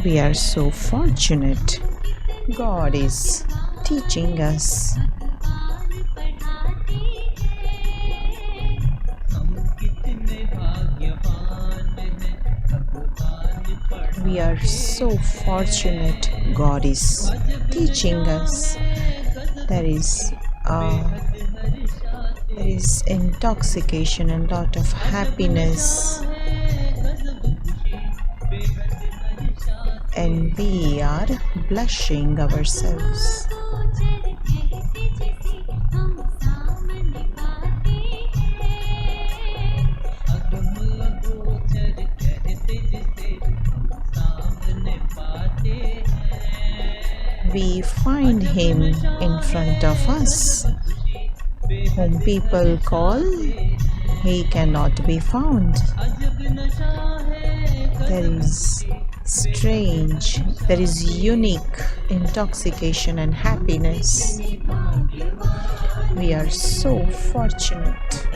We are so fortunate. God is teaching us. We are so fortunate. God is teaching us. There is intoxication and lot of happiness, and we are blushing ourselves. We find him in front of us, whom people call, he cannot be found. There is strange, there is unique intoxication and happiness. We are so fortunate.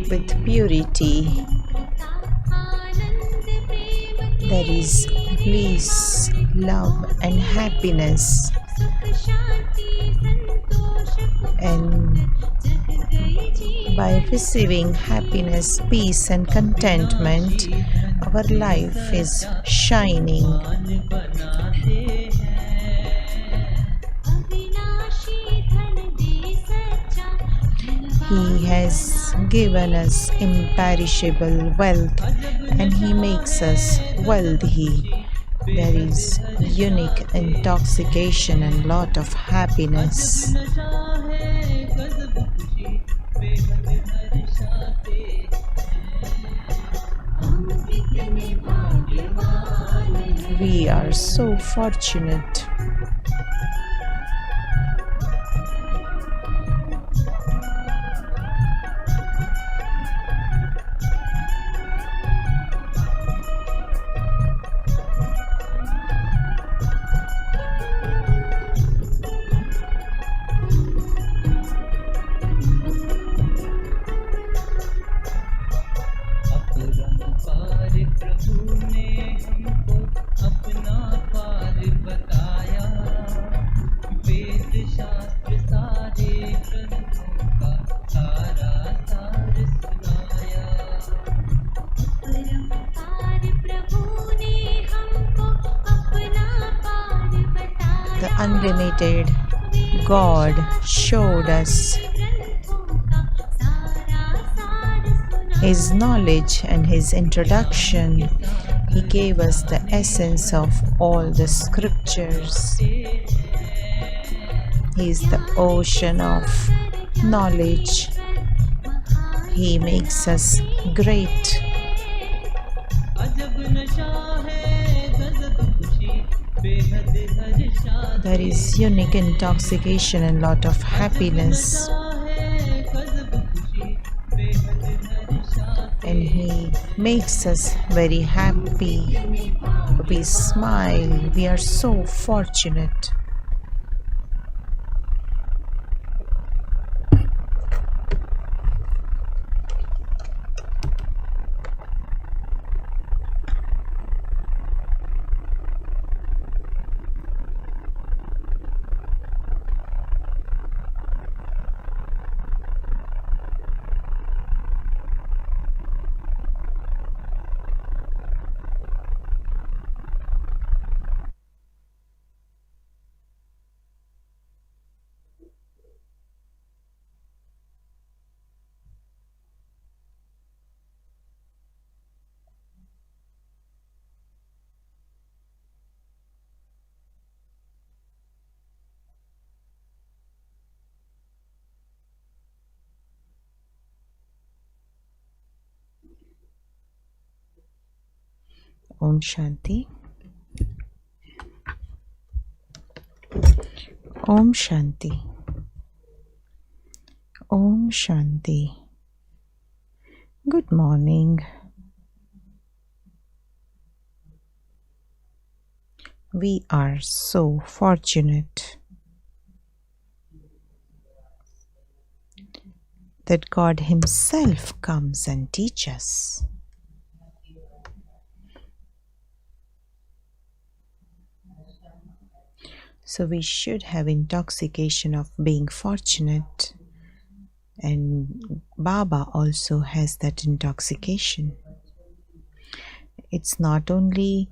With purity, there is bliss, love and happiness, and by receiving happiness, peace and contentment, our life is shining. He has given us imperishable wealth and he makes us wealthy. There is unique intoxication and lot of happiness. We are so fortunate. The unlimited God showed us His knowledge and His introduction. He gave us the essence of all the scriptures. He is the ocean of knowledge. He makes us great. There is unique intoxication and lot of happiness. And He makes us very happy. We smile. We are so fortunate. Om Shanti. Om Shanti. Om Shanti. Good morning. We are so fortunate that God Himself comes and teaches us. So we should have intoxication of being fortunate, and Baba also has that intoxication. It's not only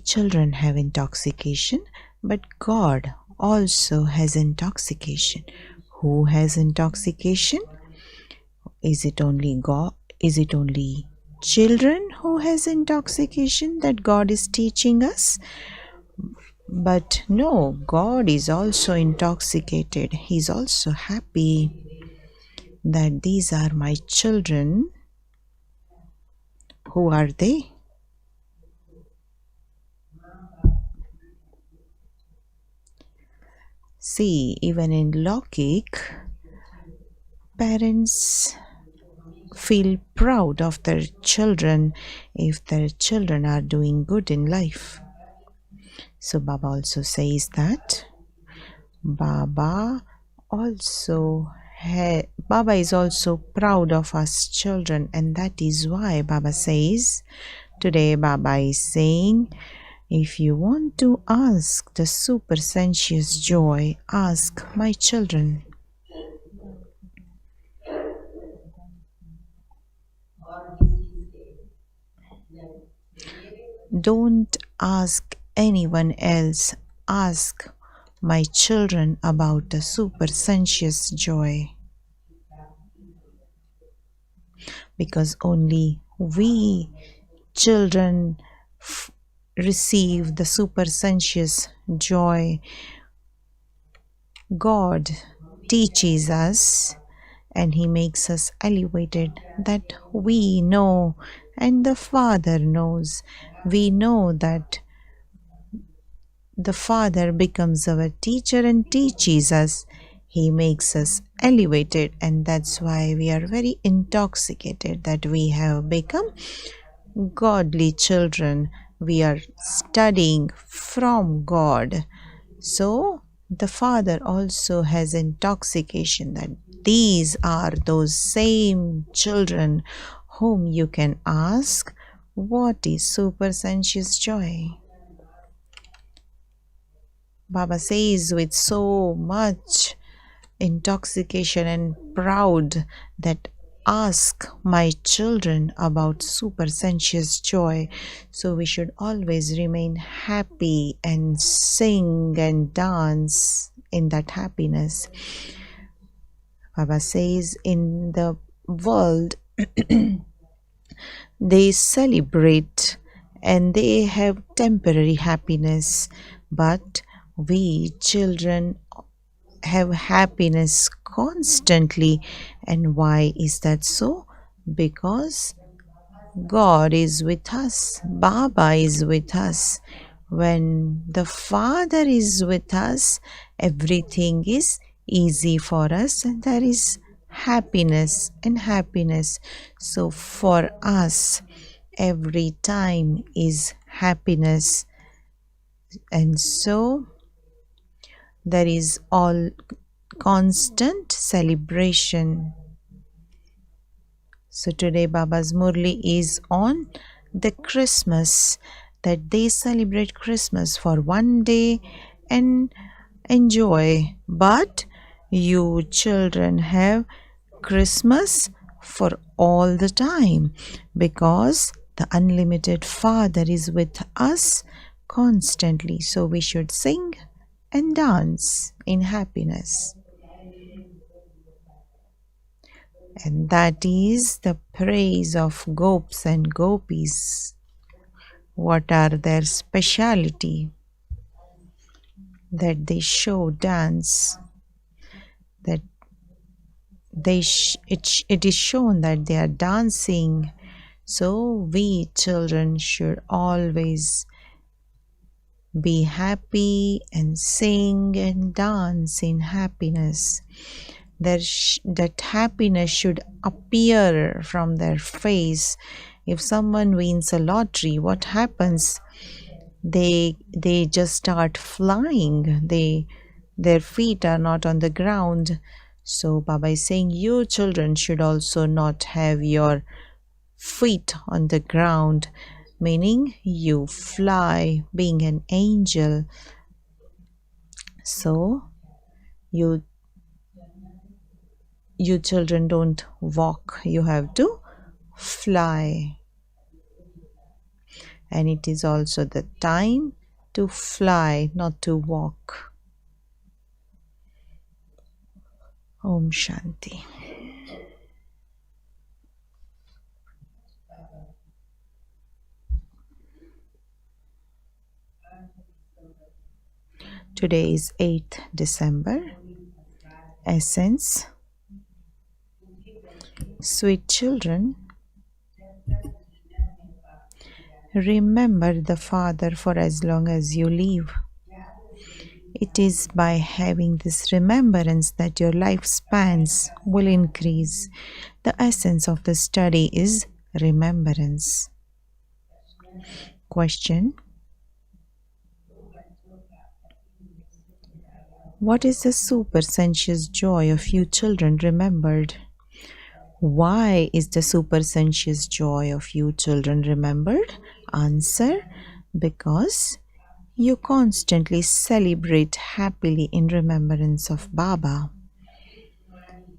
children have intoxication, but God also has intoxication. Who has intoxication? Is it only God? Is it only children who has intoxication that God is teaching us? But no, God is also intoxicated. He's also happy that these are my children. Who are they? See, even in Lokik, parents feel proud of their children if their children are doing good in life. So Baba also says that Baba is also proud of us children, and that is why Baba says, today Baba is saying, if you want to ask the super sensuous joy, ask my children. Don't ask anyone else. Ask my children about the super sensuous joy. Because only we children receive the super sensuous joy. God teaches us and He makes us elevated, that we know and the Father knows. We know that the Father becomes our teacher and teaches us. He makes us elevated, and that's why we are very intoxicated that we have become godly children. We are studying from God. So the Father also has intoxication that these are those same children whom you can ask, what is super sensuous joy? Baba says with so much intoxication and proud that ask my children about super sensuous joy. So we should always remain happy and sing and dance in that happiness. Baba says in the world they celebrate and they have temporary happiness, but we children have happiness constantly. And why is that so? Because God is with us, Baba is with us. When the Father is with us, everything is easy for us, and there is happiness and happiness. So for us, every time is happiness, and so there is all constant celebration. So today Baba's Murli is on the Christmas, that they celebrate Christmas for one day and enjoy. But you children have Christmas for all the time, because the unlimited Father is with us constantly. So we should sing and dance in happiness. And that is the praise of gopis and gopis. What are their speciality? That they show dance, that it is shown that they are dancing So we children should always be happy and sing and dance in happiness. That happiness should appear from their face. If someone wins a lottery, what happens? They just start flying. Their feet are not on the ground. So Baba is saying you children should also not have your feet on the ground, meaning you fly being an angel. So you you children don't walk, you have to fly. And it is also the time to fly, not to walk. Om Shanti. Today is 8th December. Essence. Sweet children, remember the Father for as long as you live. It is by having this remembrance that your lifespans will increase. The essence of the study is remembrance. Question: what is the supersensuous joy of you children remembered? Why is the supersensuous joy of you children remembered? Answer: because you constantly celebrate happily in remembrance of Baba.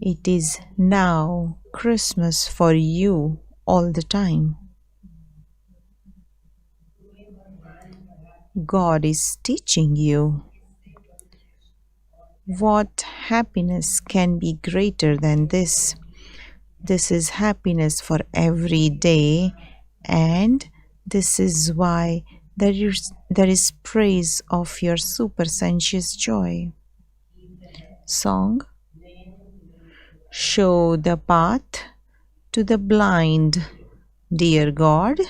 It is now Christmas for you all the time. God is teaching you. What happiness can be greater than this? This is happiness for every day, and this is why there is praise of your supersensuous joy. Song: show the path to the blind, dear God.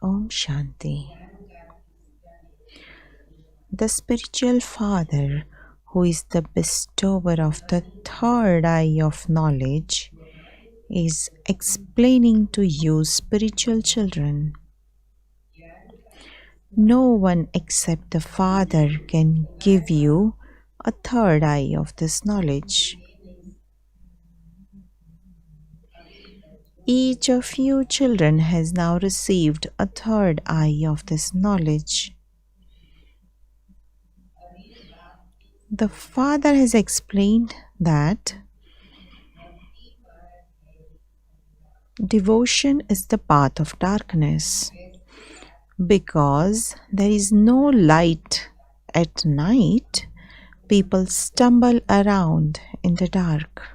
Om Shanti. The spiritual father, who is the bestower of the third eye of knowledge, is explaining to you, spiritual children. No one except the Father can give you a third eye of this knowledge. Each of you children has now received a third eye of this knowledge. The Father has explained that devotion is the path of darkness. Because there is no light at night, people stumble around in the dark.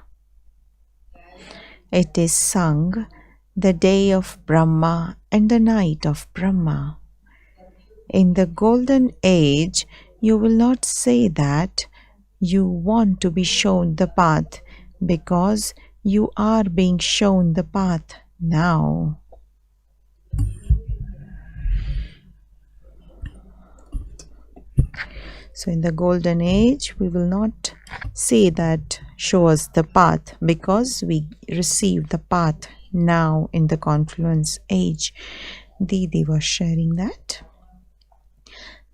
It is sung the day of Brahma and the night of Brahma. In the golden age, you will not say that you want to be shown the path, because you are being shown the path now. So in the golden age, we will not say that show us the path, because we receive the path now in the confluence age. Didi was sharing that.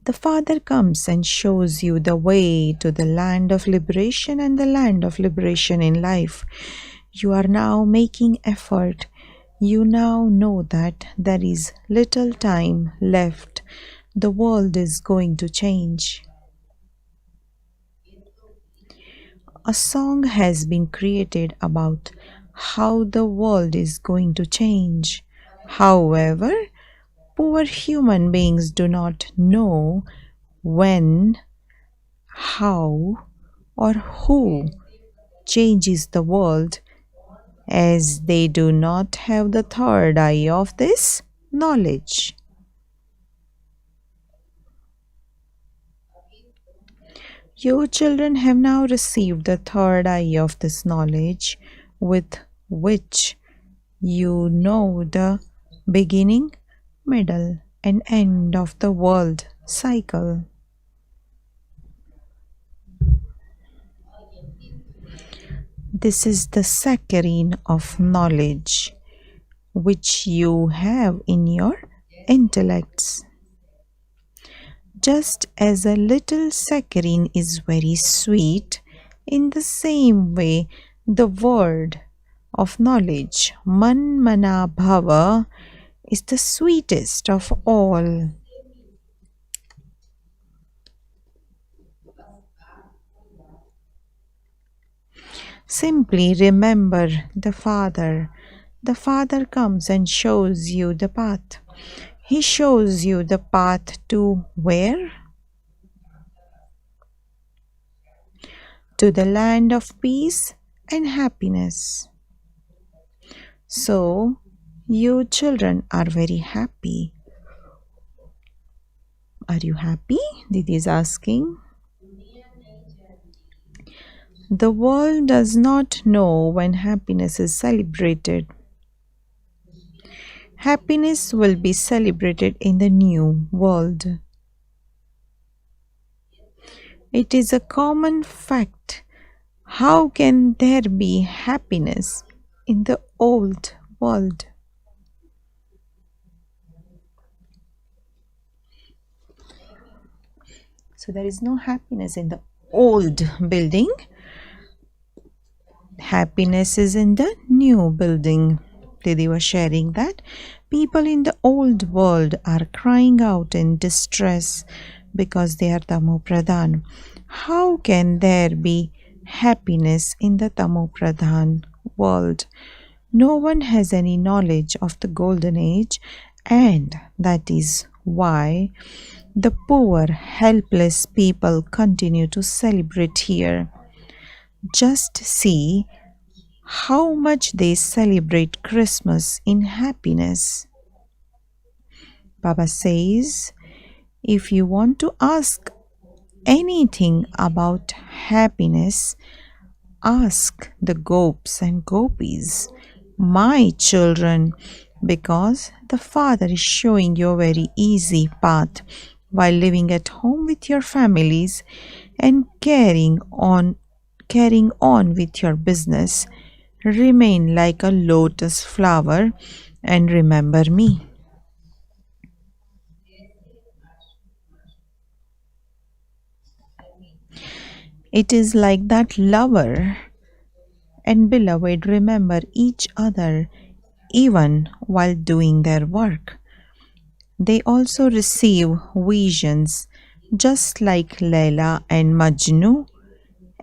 The Father comes and shows you the way to the land of liberation and the land of liberation in life. You are now making effort. You now know that there is little time left. The world is going to change. A song has been created about how the world is going to change. However, poor human beings do not know when, how, or who changes the world, as they do not have the third eye of this knowledge. You children have now received the third eye of this knowledge, with which you know the beginning, middle, and end of the world cycle. This is the saccharine of knowledge which you have in your intellects. Just as a little saccharine is very sweet, in the same way the word of knowledge, man mana bhava, is the sweetest of all. Simply remember the Father. The Father comes and shows you the path. He shows you the path to where? To the land of peace and happiness. So, you children are very happy. Are you happy? Didi is asking. The world does not know when happiness is celebrated. Happiness will be celebrated in the new world. It is a common fact. How can there be happiness in the old world? So there is no happiness in the old building. Happiness is in the new building. Didi was sharing that people in the old world are crying out in distress because they are Tamo Pradhan. How can there be happiness in the Tamo Pradhan world? No one has any knowledge of the golden age, and that is why the poor, helpless people continue to celebrate here. Just see how much they celebrate Christmas in happiness. Baba says, if you want to ask anything about happiness, ask the gopis and gopis, my children, because the Father is showing you a very easy path while living at home with your families and carrying on with your business. Remain like a lotus flower and remember me. It is like that lover and beloved remember each other even while doing their work. They also receive visions just like Laila and Majnu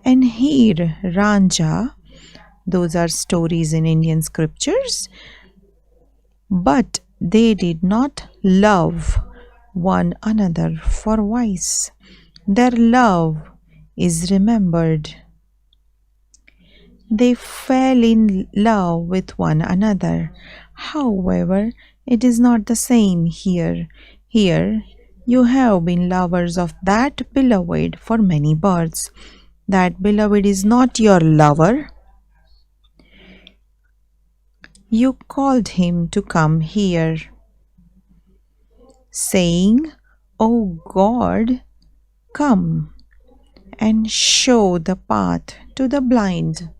and Heer Ranja. Those are stories in Indian scriptures. But they did not love one another for vice. Their love is remembered. They fell in love with one another. However, it is not the same here. Here, you have been lovers of that beloved for many births. That beloved is not your lover. You called him to come here, saying, "O God, come and show the path to the blind."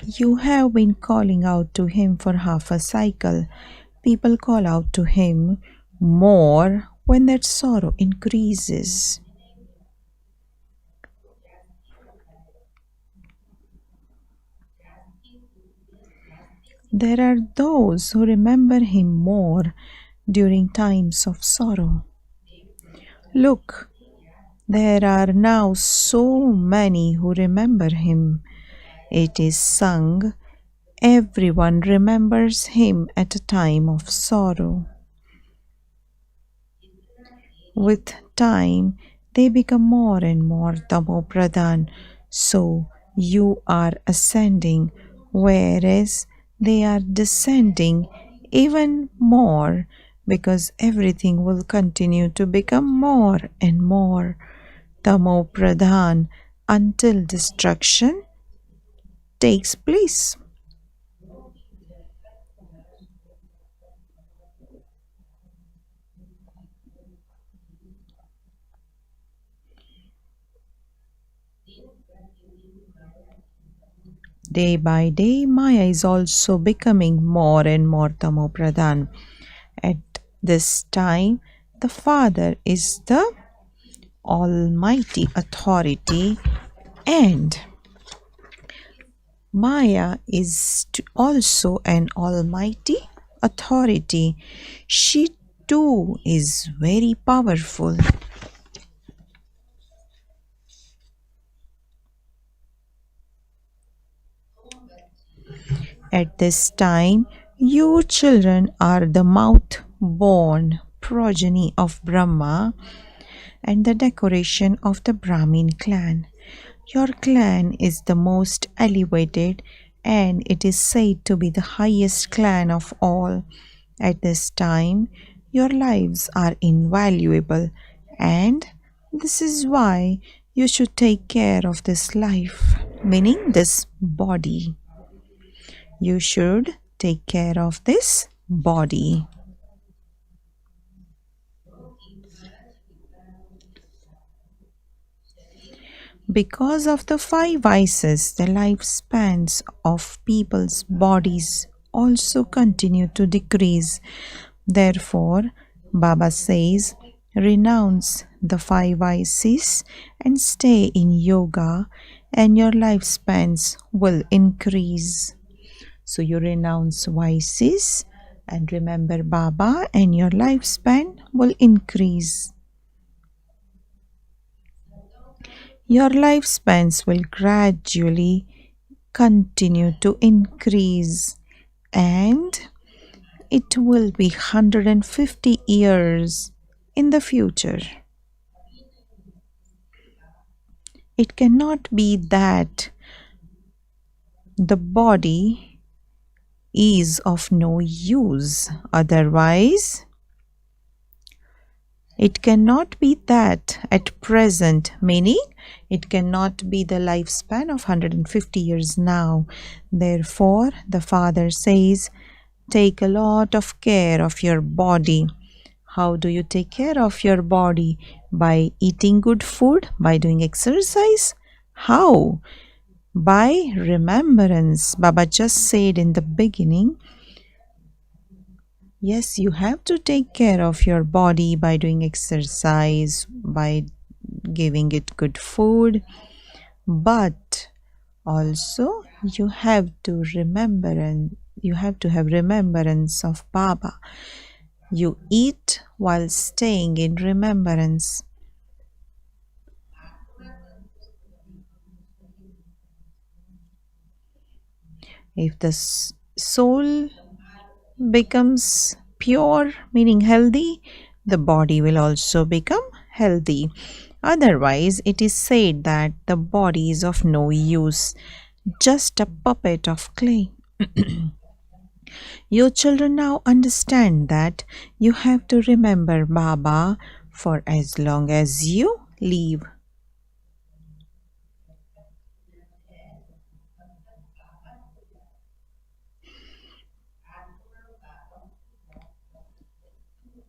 You have been calling out to him for half a cycle. People call out to him more when their sorrow increases. There are those who remember him more during times of sorrow. Look, there are now so many who remember him. It is sung, everyone remembers him at a time of sorrow. With time, they become more and more Tamopradhan, so you are ascending, whereas they are descending even more because everything will continue to become more and more Tamopradhan until destruction takes place. Day by day, Maya is also becoming more and more Tamopradhan. At this time, the Father is the Almighty Authority, and Maya is also an Almighty Authority. She too is very powerful. At this time, you children are the mouth-born progeny of Brahma and the decoration of the Brahmin clan. Your clan is the most elevated and it is said to be the highest clan of all. At this time, your lives are invaluable and this is why you should take care of this life, meaning this body. You should take care of this body. Because of the five vices, the lifespans of people's bodies also continue to decrease. Therefore, Baba says, renounce the five vices and stay in yoga, and your lifespans will increase. So, you renounce vices and remember Baba, and your lifespan will increase. Your lifespans will gradually continue to increase and it will be 150 years in the future. It cannot be that the body is of no use. Otherwise, it cannot be that at present, meaning it cannot be the lifespan of 150 years now. Therefore, the Father says, take a lot of care of your body. How do you take care of your body? By eating good food, by doing exercise. How? By remembrance. Baba just said in the beginning, yes, you have to take care of your body by doing exercise, by giving it good food, but also you have to remember and you have to have remembrance of Baba. You eat while staying in remembrance. If the soul becomes pure, meaning healthy, the body will also become healthy. Otherwise, it is said that the body is of no use, just a puppet of clay. Your children now understand that you have to remember Baba for as long as you live.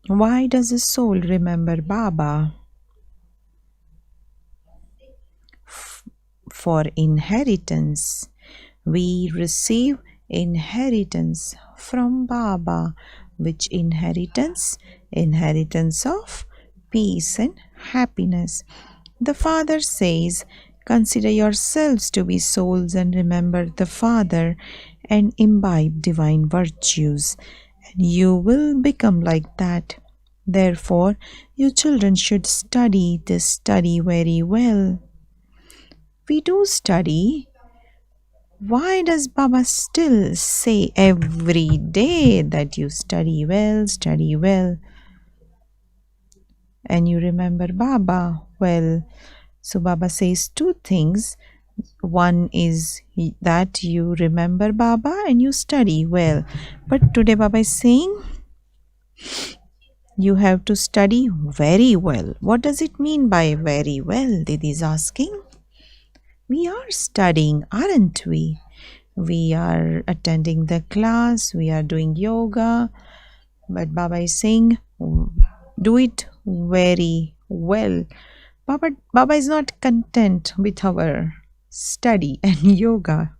Why does the soul remember Baba? For inheritance. We receive inheritance from Baba. Which inheritance? Inheritance of peace and happiness. The Father says, consider yourselves to be souls and remember the Father and imbibe divine virtues, and you will become like that. Therefore, you children should study this study very well. We do study. Why does Baba still say every day that you study well, and you remember Baba well? So, Baba says two things. One is that you remember Baba and you study well. But today, Baba is saying you have to study very well. What does it mean by very well? Didi is asking. We are studying, aren't we? We are attending the class, we are doing yoga, but Baba is saying, do it very well. Baba is not content with our study and yoga.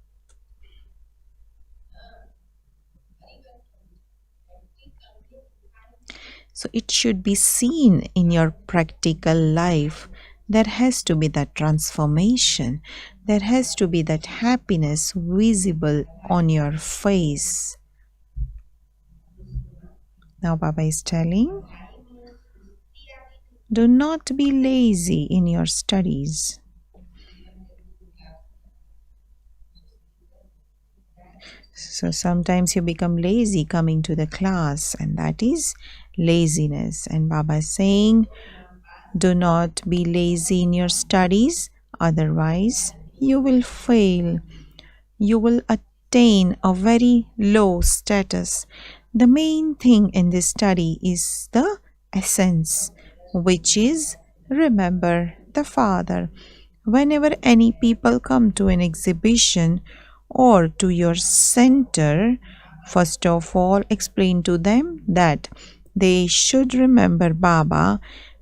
So it should be seen in your practical life. There has to be that transformation. There has to be that happiness visible on your face. Now Baba is telling, do not be lazy in your studies. So sometimes you become lazy coming to the class, and that is laziness. And Baba is saying, do not be lazy in your studies, otherwise you will fail. You will attain a very low status. The main thing in this study is the essence, which is remember the Father. Whenever any people come to an exhibition or to your center, first of all explain to them that they should remember Baba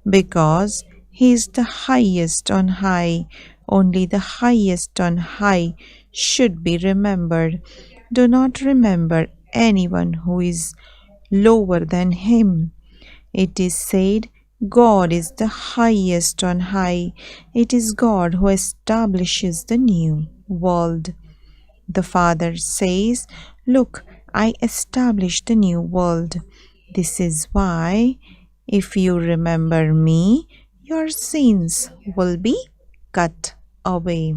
because he is the highest on high. Only the highest on high should be remembered. Do not remember anyone who is lower than him. It is said, God is the highest on high. It is God who establishes the new world. The Father says, look, I established the new world. This is why, if you remember me, your sins will be cut away.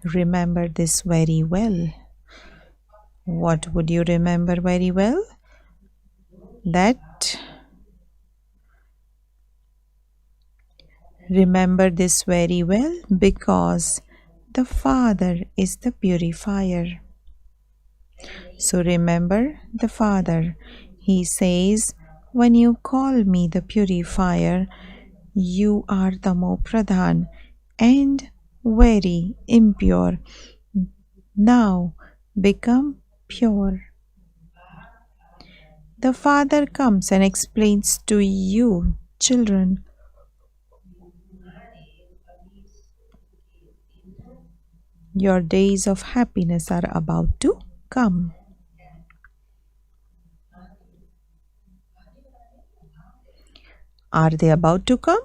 Remember this very well. What would you remember very well? Remember this very well because the Father is the purifier. So remember the Father. He says, when you call me the purifier, you are the Pradhan and very impure. Now become pure. The Father comes and explains to you, children, your days of happiness are about to come. Are they about to come,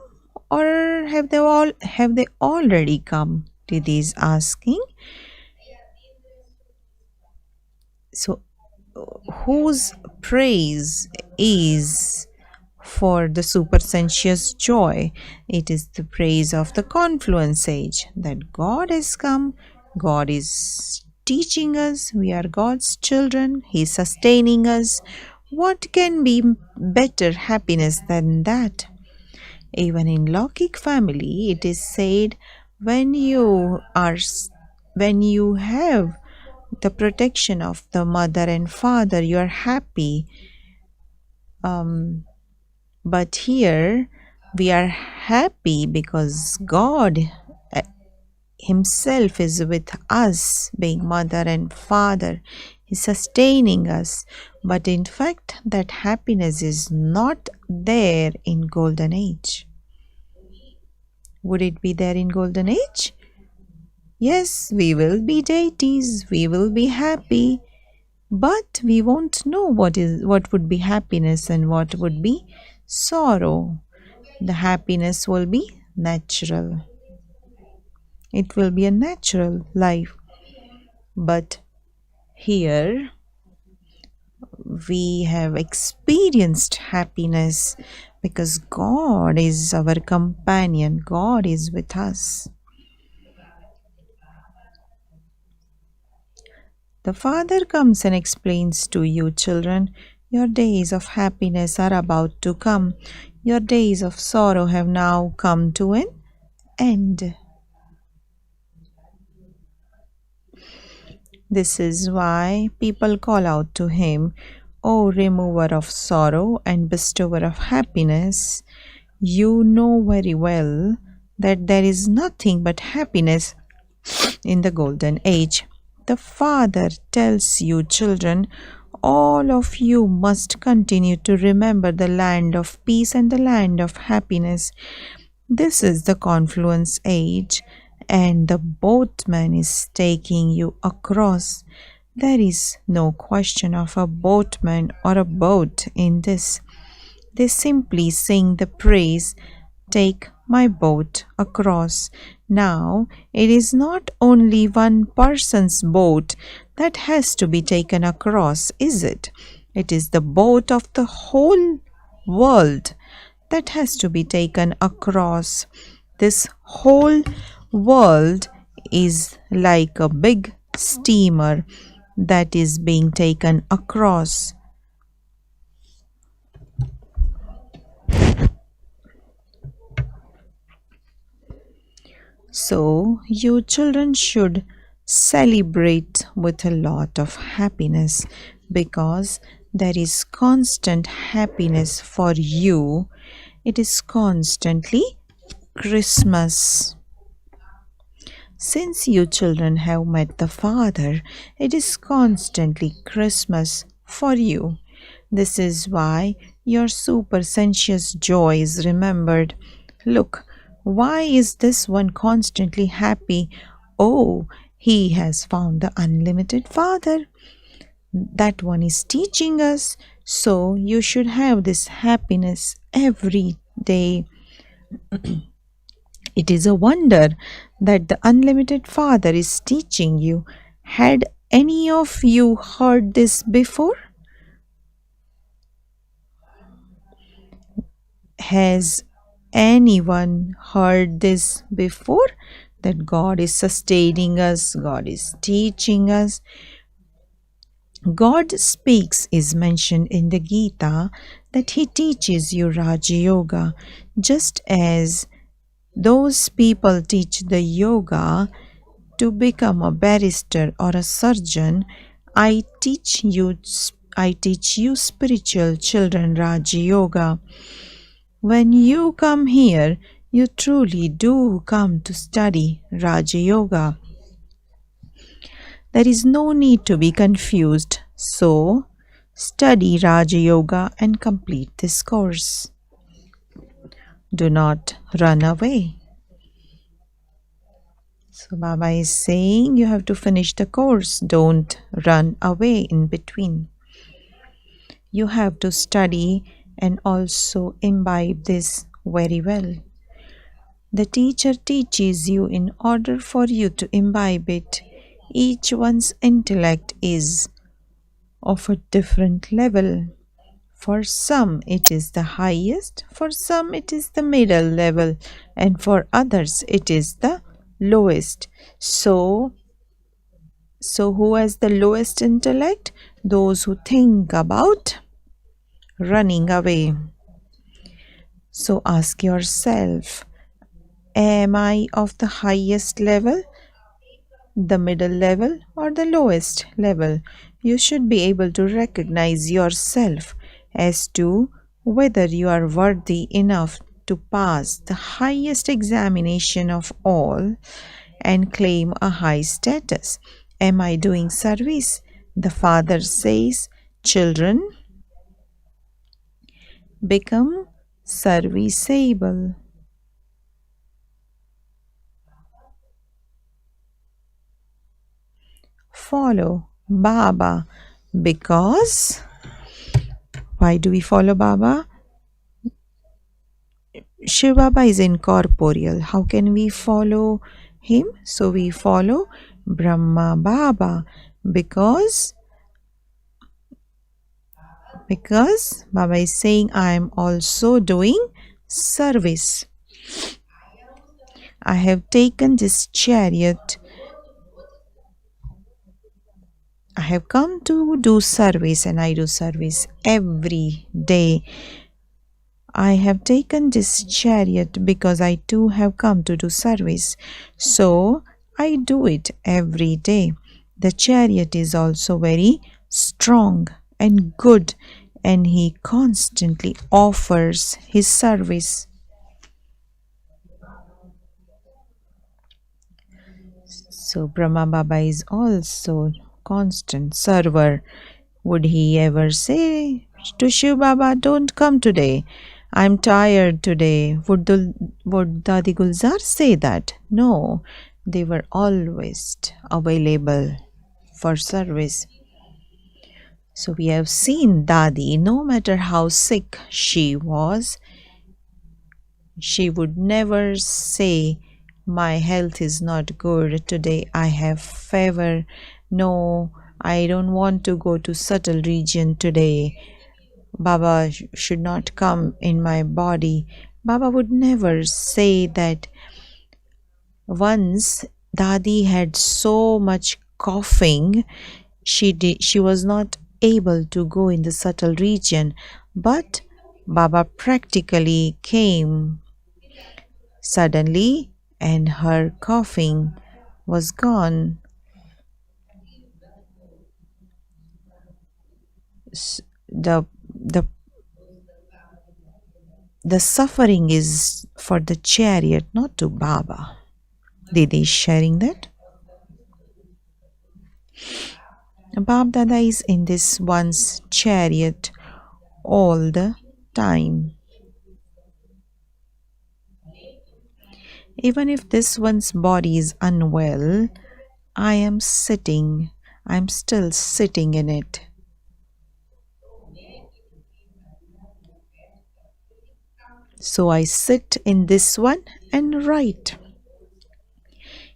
or have they already come? Didi is asking. So whose praise is for the supersensuous joy? It is the praise of the confluence age, that God has come, God is teaching us, we are God's children, He is sustaining us. What can be better happiness than that? Even in Lokik family, it is said, when you have the protection of the mother and father, you are happy. But here we are happy because God Himself is with us, being mother and father. He's sustaining us. But in fact, that happiness is not there in Golden Age. Would it be there in Golden Age? Yes, we will be deities, we will be happy, but we won't know what would be happiness and what would be sorrow. The happiness will be natural. It will be a natural life. But here we have experienced happiness because God is our companion, God is with us. The Father comes and explains to you, children, your days of happiness are about to come. Your days of sorrow have now come to an end. This is why people call out to him, O remover of sorrow and bestower of happiness. You know very well that there is nothing but happiness in the golden age. The Father tells you, children, all of you must continue to remember the land of peace and the land of happiness. This is the confluence age, and the boatman is taking you across. There is no question of a boatman or a boat in this. They simply sing the praise, take my boat across. Now, it is not only one person's boat that has to be taken across, is it? It is the boat of the whole world that has to be taken across. This whole world is like a big steamer that is being taken across. So, you children should celebrate with a lot of happiness because there is constant happiness for you. It is constantly Christmas. Since you children have met the Father, it is constantly Christmas for you. This is why your supersensuous joy is remembered. Look, why is this one constantly happy? Oh, he has found the unlimited Father. That one is teaching us. So you should have this happiness every day. It is a wonder that the unlimited Father is teaching you. Had any of you heard this before? Has anyone heard this before? That God is sustaining us, God is teaching us. God speaks is mentioned in the Gita that He teaches you Raja Yoga, just as those people teach the yoga to become a barrister or a surgeon. I teach you spiritual children Raja Yoga. When you come here, you truly do come to study Raja Yoga. There is no need to be confused. So, study Raja Yoga and complete this course. Do not run away. So Baba is saying you have to finish the course. Don't run away in between. You have to study and also imbibe this very well. The teacher teaches you in order for you to imbibe it. Each one's intellect is of a different level. For some it is the highest, for some it is the middle level, and for others it is the lowest. So who has the lowest intellect? Those who think about running away. So ask yourself, am I of the highest level, the middle level, or the lowest level? You should be able to recognize yourself as to whether you are worthy enough to pass the highest examination of all and claim a high status. Am I doing service? The Father says, children, become serviceable. Follow Baba. Because why do we follow Baba? Shiv Baba is incorporeal. How can we follow him, so we follow Brahma Baba because Baba is saying I am also doing service. I have taken this chariot. I have come to do service and I do service every day. I have taken this chariot because I too have come to do service. So I do it every day. The chariot is also very strong and good, and he constantly offers his service. So Brahma Baba is also constant server. Would he ever say to Shiv Baba, don't come today? I'm tired today. Would Dadi Gulzar say that? No, they were always available for service. So we have seen Dadi, no matter how sick she was, she would never say, my health is not good today, I have fever. No, I don't want to go to subtle region today. Baba should not come in my body. Baba would never say that. Once Dadi had so much coughing, she was not able to go in the subtle region, but Baba practically came suddenly and her coughing was gone. The the the suffering is for the chariot, not to Baba. Didi is sharing that. Bab Dada is in this one's chariot all the time. Even if this one's body is unwell, I'm still sitting in it. So I sit in this one and write.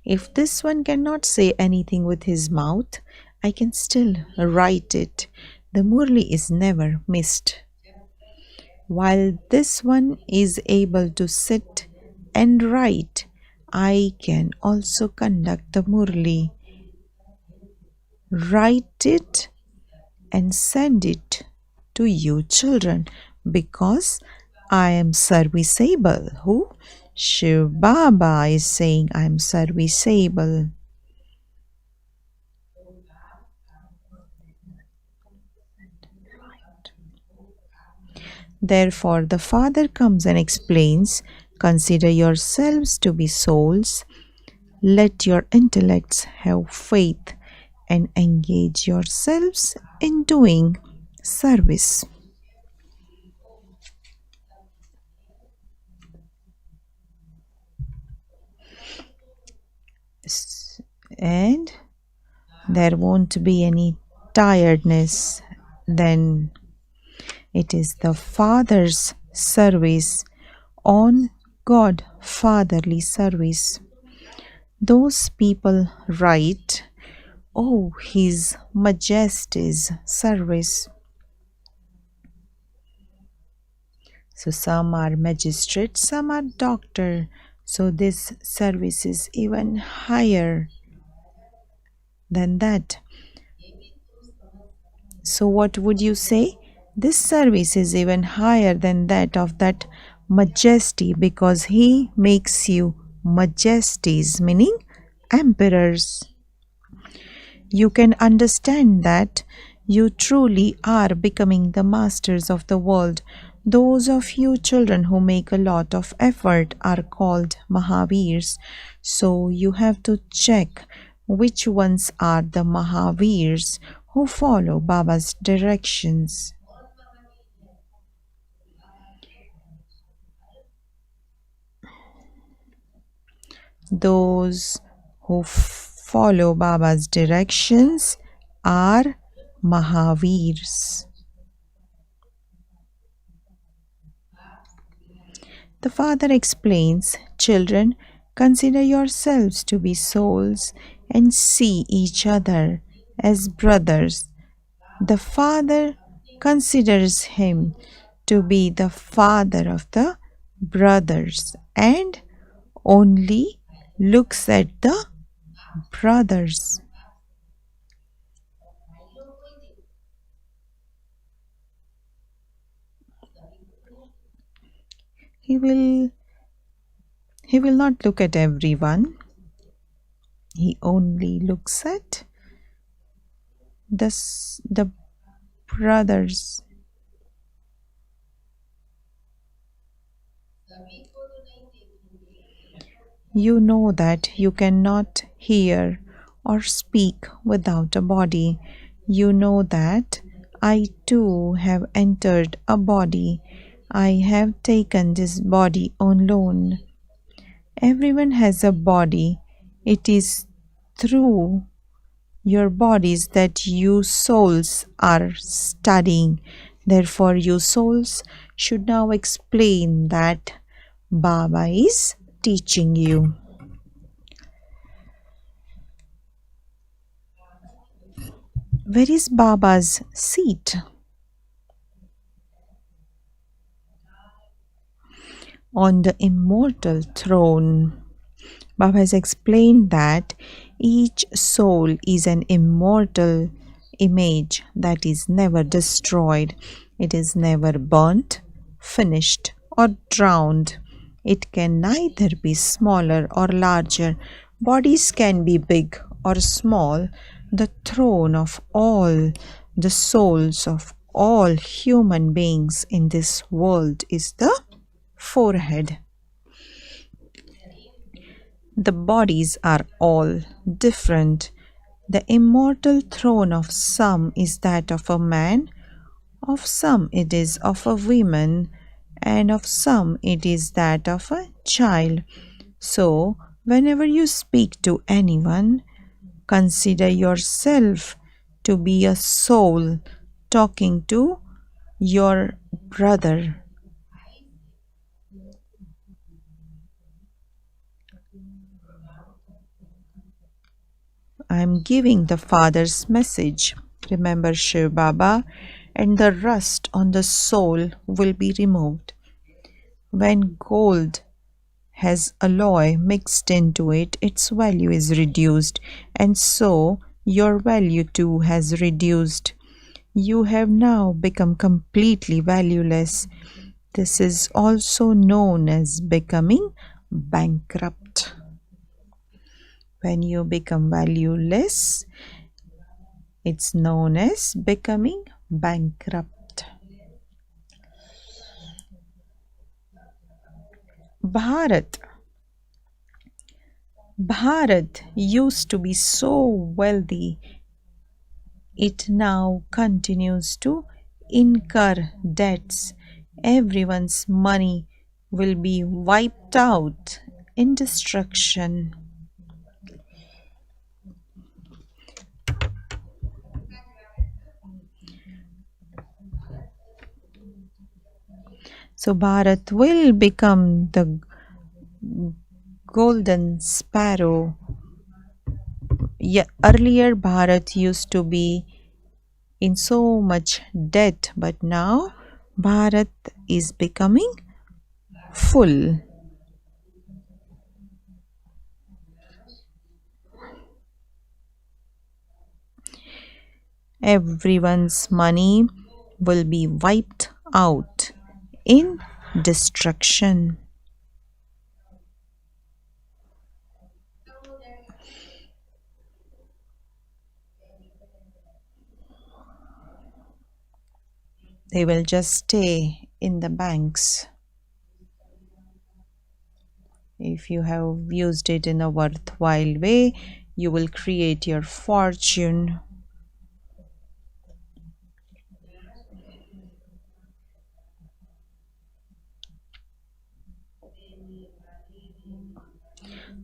If this one cannot say anything with his mouth, I can still write it. The Murli is never missed. While this one is able to sit and write, I can also conduct the Murli, write it and send it to you children because I am serviceable. Who? Shiv Baba is saying I am serviceable. Therefore, the Father comes and explains, consider yourselves to be souls. Let your intellects have faith and engage yourselves in doing service. And there won't be any tiredness. Then it is the Father's service on God, fatherly service. Those people write, oh, His Majesty's service. So some are magistrate, some are doctor. So this service is even higher than that. So what would you say? This service is even higher than that of that majesty because he makes you majesties, meaning emperors. You can understand that you truly are becoming the masters of the world. Those of you children who make a lot of effort are called Mahavirs. So you have to check which ones are the Mahavirs who follow Baba's directions. Those who follow Baba's directions are Mahavirs. The Father explains, children, Consider yourselves to be souls and see each other as brothers. The Father considers him to be the father of the brothers and only looks at the brothers. He will he will not look at everyone. He only looks at the brothers. You know that you cannot hear or speak without a body. You know that I too have entered a body. I have taken this body on loan. Everyone has a body. It is through your bodies that you souls are studying. Therefore, you souls should now explain that Baba is teaching you. Where is Baba's seat? On the immortal throne. Baba has explained that each soul is an immortal image that is never destroyed. It is never burnt, finished, or drowned. It can neither be smaller or larger. Bodies can be big or small. The throne of all the souls of all human beings in this world is the forehead. The bodies are all different. The immortal throne of some is that of a man, of some it is of a woman, and of some it is that of a child. So, whenever you speak to anyone, consider yourself to be a soul talking to your brother. I am giving the Father's message. Remember Shiv Baba, and the rust on the soul will be removed. When gold has alloy mixed into it, its value is reduced, and so your value too has reduced. You have now become completely valueless. This is also known as becoming bankrupt. When you become valueless, it's known as becoming bankrupt. Bharat. Bharat used to be so wealthy. It now continues to incur debts. Everyone's money will be wiped out in destruction. So Bharat will become the golden sparrow. Yeah, earlier Bharat used to be in so much debt, but now Bharat is becoming full. Everyone's money will be wiped out in destruction. They will just stay in the banks. If you have used it in a worthwhile way, you will create your fortune.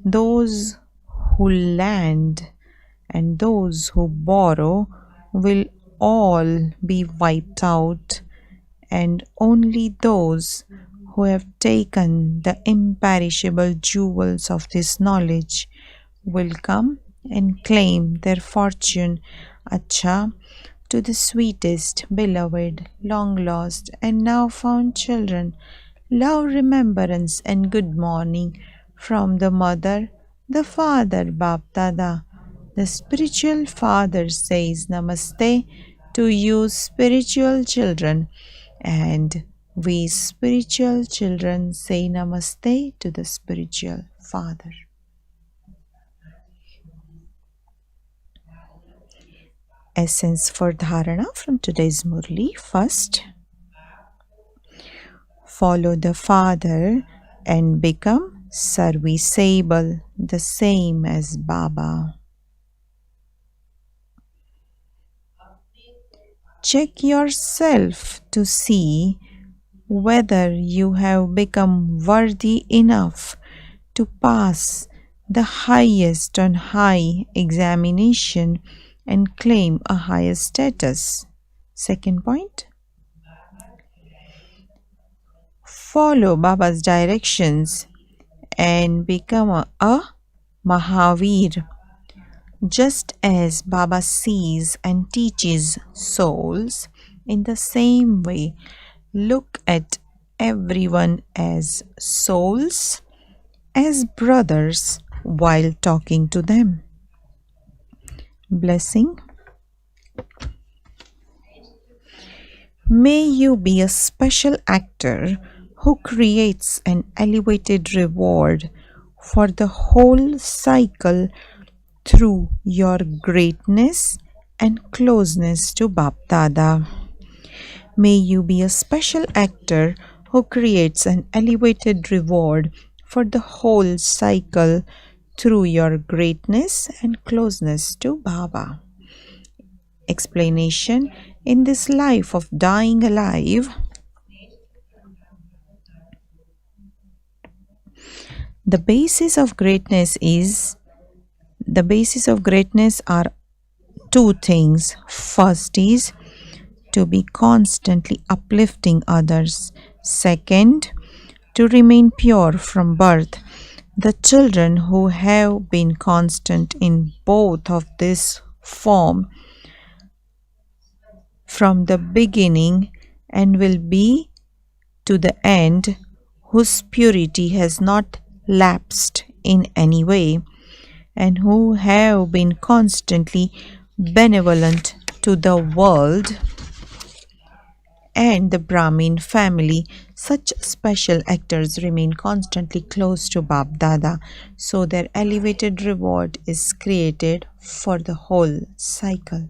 Those who lend and those who borrow will all be wiped out, and only those who have taken the imperishable jewels of this knowledge will come and claim their fortune, Acha, to the sweetest, beloved, long lost, and now found children. Love, remembrance, and good morning from the mother, the father, Bap Dada. The spiritual father says Namaste to you, spiritual children, and we spiritual children say Namaste to the spiritual father. Essence for Dharana from today's Murli. First, follow the Father and become serviceable, the same as Baba. Check yourself to see whether you have become worthy enough to pass the highest on high examination and claim a higher status. Second point, follow Baba's directions and become a Mahavir. Just as Baba sees and teaches souls, in the same way, look at everyone as souls, as brothers while talking to them. Blessing. May you be a special actor who creates an elevated reward for the whole cycle through your greatness and closeness to Bap Dada. May you be a special actor who creates an elevated reward for the whole cycle through your greatness and closeness to Baba. Explanation. In this life of dying alive, the basis of greatness are two things. First is to be constantly uplifting others. Second, to remain pure from birth. The children who have been constant in both of this form from the beginning and will be to the end, whose purity has not lapsed in any way, and who have been constantly benevolent to the world and the Brahmin family. Such special actors remain constantly close to Bap Dada, so their elevated reward is created for the whole cycle.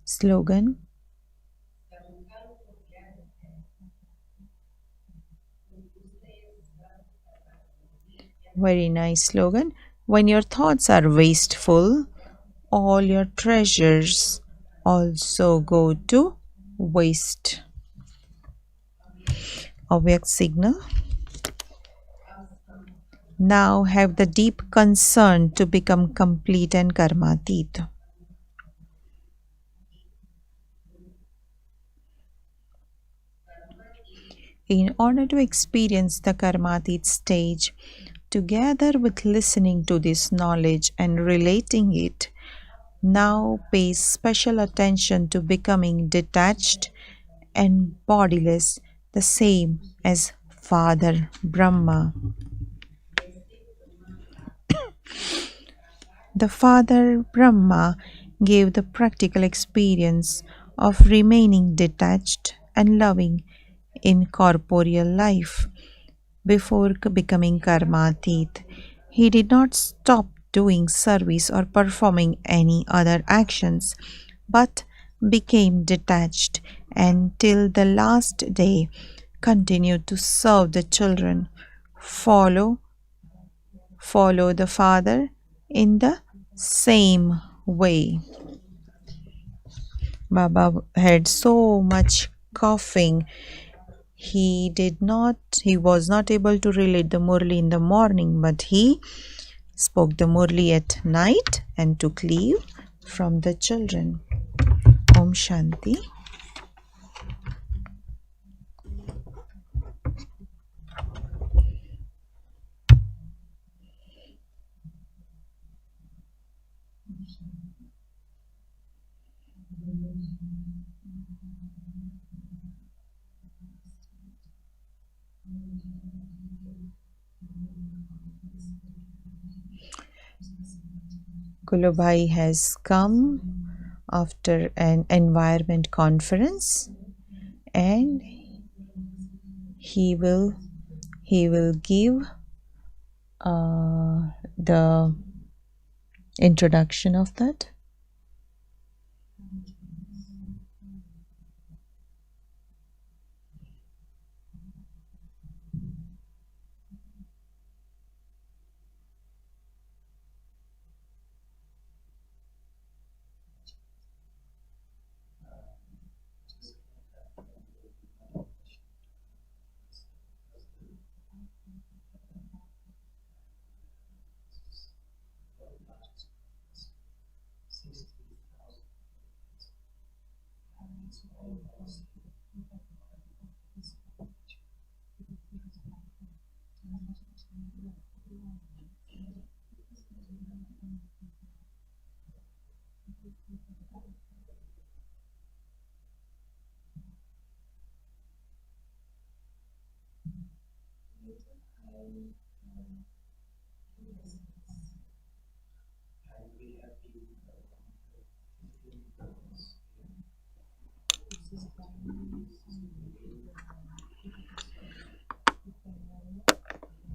Slogan. Very nice slogan. When your thoughts are wasteful, all your treasures also go to waste. Avyakt signal. Now have the deep concern to become complete and karmatit. In order to experience the karmatit stage, together with listening to this knowledge and relating it, now pay special attention to becoming detached and bodiless, the same as Father Brahma. The Father Brahma gave the practical experience of remaining detached and loving in corporeal life. Before becoming karmatit, he did not stop doing service or performing any other actions, but became detached and till the last day continued to serve the children. Follow the Father in the same way. Baba had so much coughing. He was not able to relate the Murli in the morning, but he spoke the Murli at night and took leave from the children. Om Shanti. Kulubhai has come after an environment conference, and he will give the introduction of that.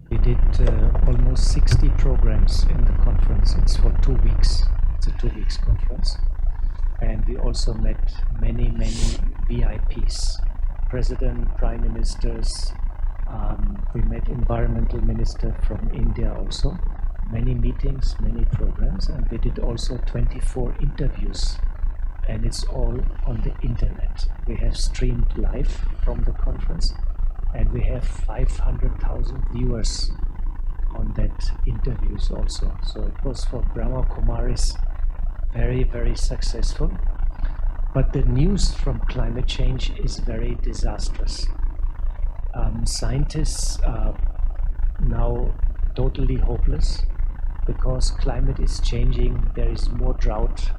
We did almost 60 programs in the conference. It's for 2 weeks. It's a 2 weeks conference. And we also met many VIPs, President, Prime Ministers. We met Environmental Minister from India also. Many meetings, many programs. And we did also 24 interviews. And it's all on the internet. We have streamed live from the conference. And we have 500,000 viewers on that interviews also. So it was for Brahma Kumaris very successful. But the news from climate change is very disastrous. Scientists are now totally hopeless because climate is changing. There is more drought,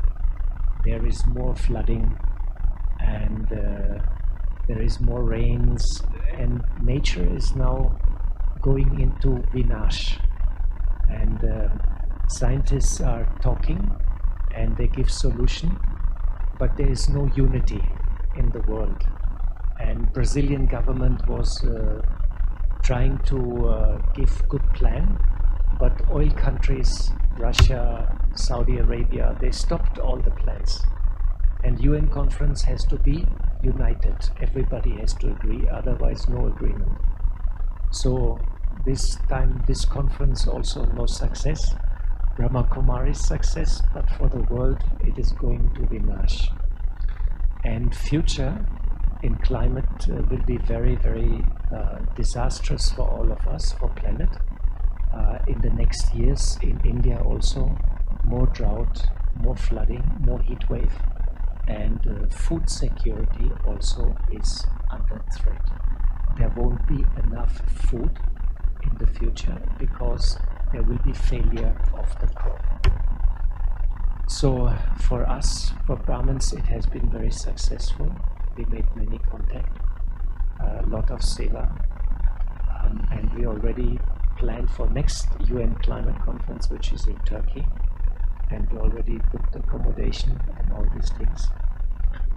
there is more flooding, and there is more rains, and nature is now going into vinash. And scientists are talking and they give solution, but there is no unity in the world. And Brazilian government was trying to give good plan, but oil countries, Russia, Saudi Arabia, they stopped all the plans. And UN conference has to be united. Everybody has to agree, otherwise no agreement. So this time, this conference also no success. Brahma Kumaris success, but for the world it is going to be vinash. And future in climate will be very disastrous for all of us, for planet. In the next years, in India also, more drought, more flooding, more heat wave, and food security also is under threat. There won't be enough food in the future because there will be failure of the crop. So for us, for Brahmins, it has been very successful. We made many contacts, a lot of seva, and we already planned for next UN climate conference, which is in Turkey, and we already booked accommodation and all these things.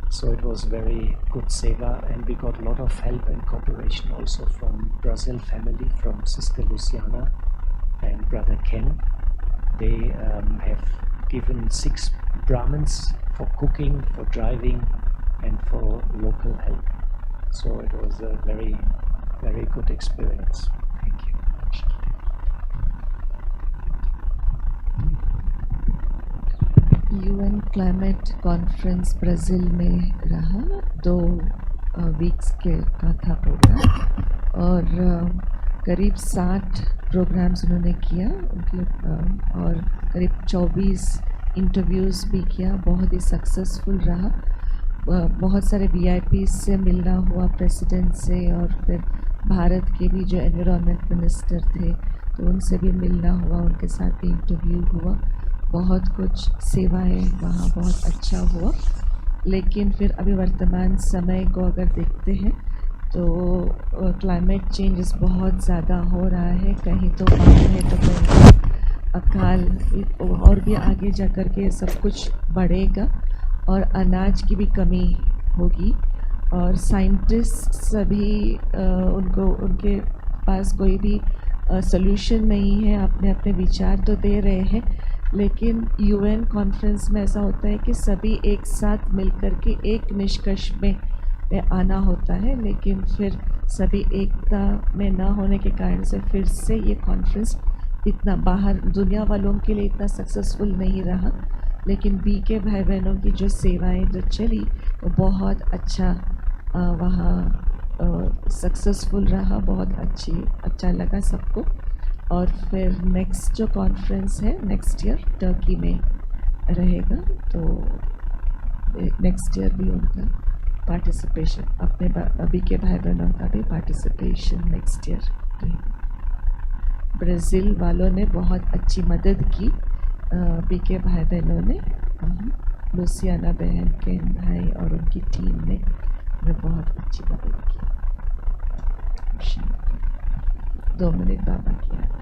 So it was very good seva, and we got a lot of help and cooperation also from Brazil family, from Sister Luciana and Brother Ken. They have given 6 Brahmins for cooking, for driving, and for local help. So it was a very good experience. Thank you. UN climate conference Brazil में रहा 2 weeks का था programme, और करीब 60 programmes उन्होंने किया उनके, और करीब 24 इंटरव्यूज़ भी किया। बहुत ही सक्सेसफुल रहा। बहुत सारे वीआईपी से मिलना हुआ, प्रेसिडेंट से, और फिर भारत के भी जो एनवायरनमेंट मिनिस्टर थे तो उनसे भी मिलना हुआ, उनके साथ भी इंटरव्यू हुआ। बहुत कुछ सेवाएं वहाँ बहुत अच्छा हुआ। लेकिन फिर अभी वर्तमान समय को अगर देखते हैं तो क्लाइमेट चेंजेस बहुत ज़्यादा हो रहा है, कहीं तो बाढ़ है तो कहीं अकाल, और भी आगे जा कर के सब कुछ बढ़ेगा और अनाज की भी कमी होगी। और साइंटिस्ट सभी उनको उनके पास कोई भी सॉल्यूशन नहीं है, अपने अपने विचार तो दे रहे हैं, लेकिन यूएन कॉन्फ्रेंस में ऐसा होता है कि सभी एक साथ मिलकर के एक निष्कर्ष में आना होता है, लेकिन फिर सभी एकता में ना होने के कारण से फिर से ये कॉन्फ्रेंस इतना बाहर दुनिया वालों के लिए इतना सक्सेसफुल नहीं रहा। लेकिन बी के भाई बहनों की जो सेवाएं जो चली वो बहुत अच्छा वहाँ सक्सेसफुल रहा, बहुत अच्छा लगा सबको। और फिर नेक्स्ट जो कॉन्फ्रेंस है नेक्स्ट ईयर टर्की में रहेगा, तो नेक्स्ट ईयर भी उनका पार्टिसिपेशन, अपने अभी के भाई बहनों का भी पार्टिसिपेशन नेक्स्ट ईयर रहेगा। ब्राज़ील वालों ने बहुत अच्छी मदद की, बी के भाई बहनों ने, लुसियाना बहन के भाई और उनकी टीम ने बहुत अच्छी मदद की। 2 मिनट बाबा की आज्ञा।